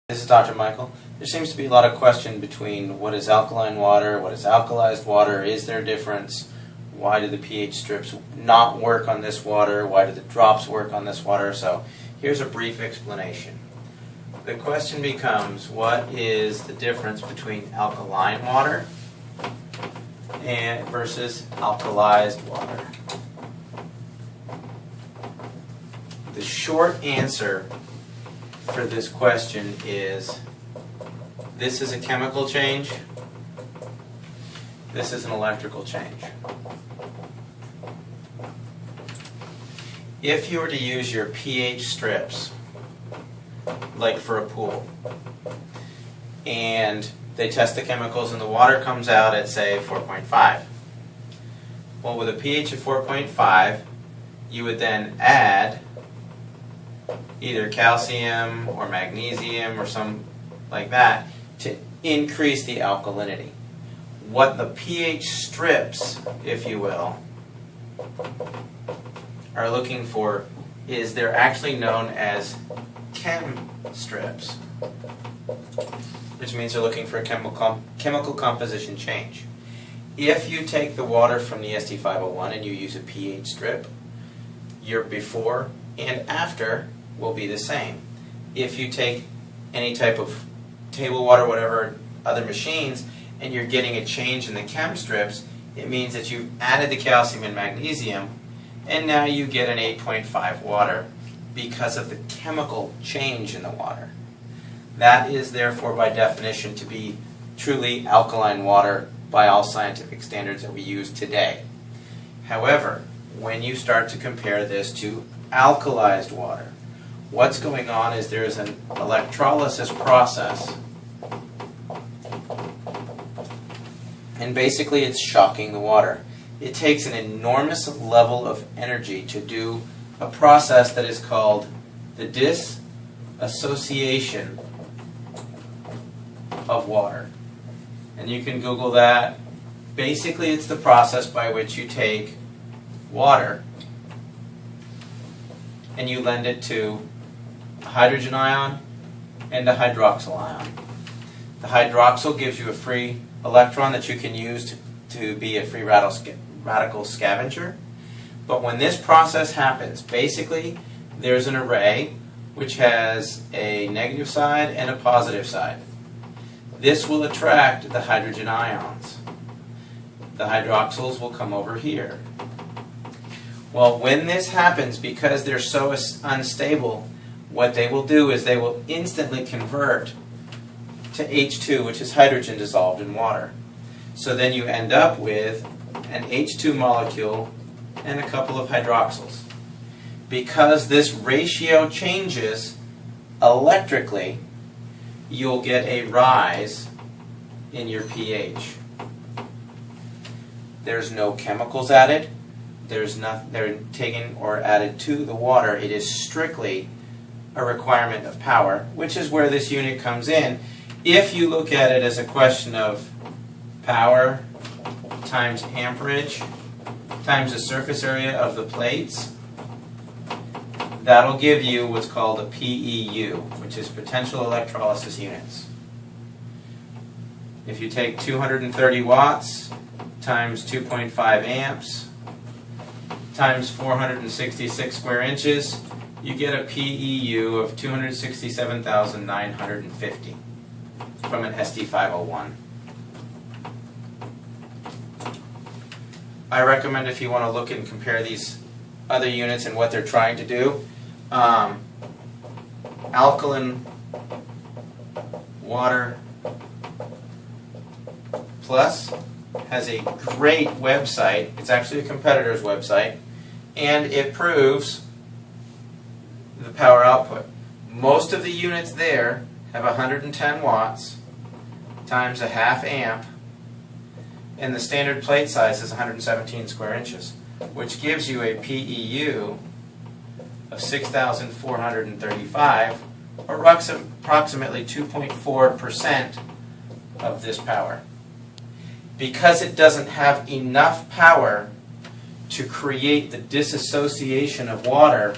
This is Dr. Michael. There seems to be a lot of question between what is alkaline water, what is alkalized water, is there a difference, why do the pH strips not work on this water, why do the drops work on this water. So here's a brief explanation. The question becomes, what is the difference between alkaline water versus alkalized water? The short answer for this question is this is a chemical change, this is an electrical change. If you were to use your pH strips, like for a pool, and they test the chemicals and the water comes out at, say, 4.5. Well, with a pH of 4.5, you would then add either calcium or magnesium or some like that to increase the alkalinity. What the pH strips, if you will, are looking for is they're actually known as chem strips, which means they're looking for a chemical composition change. If you take the water from the ST501 and you use a pH strip, your before and after will be the same. If you take any type of table water, whatever other machines, and you're getting a change in the chem strips, it means that you've added the calcium and magnesium, and now you get an 8.5 water because of the chemical change in the water. That is therefore by definition to be truly alkaline water by all scientific standards that we use today. However, when you start to compare this to alkalized water, what's going on is there's an electrolysis process, and basically it's shocking the water. It takes an enormous level of energy to do a process that is called the dissociation of water. And you can Google that. Basically, it's the process by which you take water and you lend it to a hydrogen ion and a hydroxyl ion. The hydroxyl gives you a free electron that you can use to be a free radical scavenger. But when this process happens, basically there's an array which has a negative side and a positive side. This will attract the hydrogen ions. The hydroxyls will come over here. Well, when this happens, because they're so unstable, what they will do is they will instantly convert to H2, which is hydrogen dissolved in water. So then you end up with an H2 molecule and a couple of hydroxyls. Because this ratio changes electrically, you'll get a rise in your pH. There's no chemicals added. There's nothing they're taken or added to the water. It is strictly a requirement of power, which is where this unit comes in. If you look at it as a question of power times amperage times the surface area of the plates, that'll give you what's called a PEU, which is potential electrolysis units. If you take 230 watts times 2.5 amps times 466 square inches, you get a PEU of 267,950 from an ST501. I recommend, if you want to look and compare these other units and what they're trying to do, Alkaline Water Plus has a great website. It's actually a competitor's website, and it proves the power output. Most of the units there have 110 watts times a half amp, and the standard plate size is 117 square inches, which gives you a PEU of 6,435, or approximately 2.4% of this power. Because it doesn't have enough power to create the dissociation of water,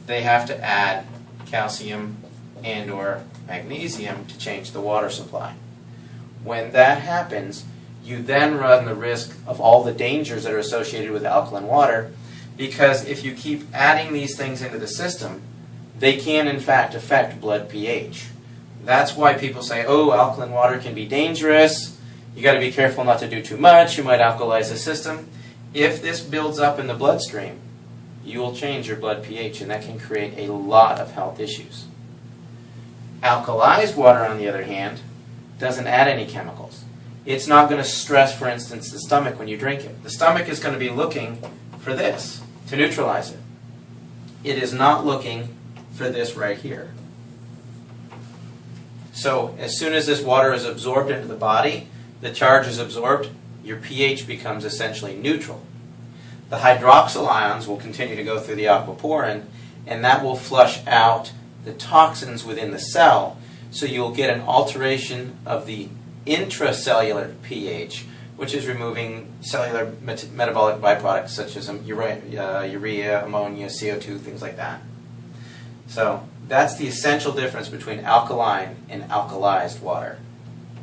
they have to add calcium and or magnesium to change the water supply. When that happens, you then run the risk of all the dangers that are associated with alkaline water, because if you keep adding these things into the system, they can in fact affect blood pH. That's why people say, oh, alkaline water can be dangerous, you got to be careful not to do too much, you might alkalize the system. If this builds up in the bloodstream, you will change your blood pH, and that can create a lot of health issues. Alkalized water, on the other hand, doesn't add any chemicals. It's not going to stress, for instance, the stomach when you drink it. The stomach is going to be looking for this to neutralize it. It is not looking for this right here. So as soon as this water is absorbed into the body, the charge is absorbed, your pH becomes essentially neutral. The hydroxyl ions will continue to go through the aquaporin, and that will flush out the toxins within the cell, so you'll get an alteration of the intracellular pH, which is removing cellular metabolic byproducts such as urea, ammonia, CO2, things like that. So that's the essential difference between alkaline and alkalized water.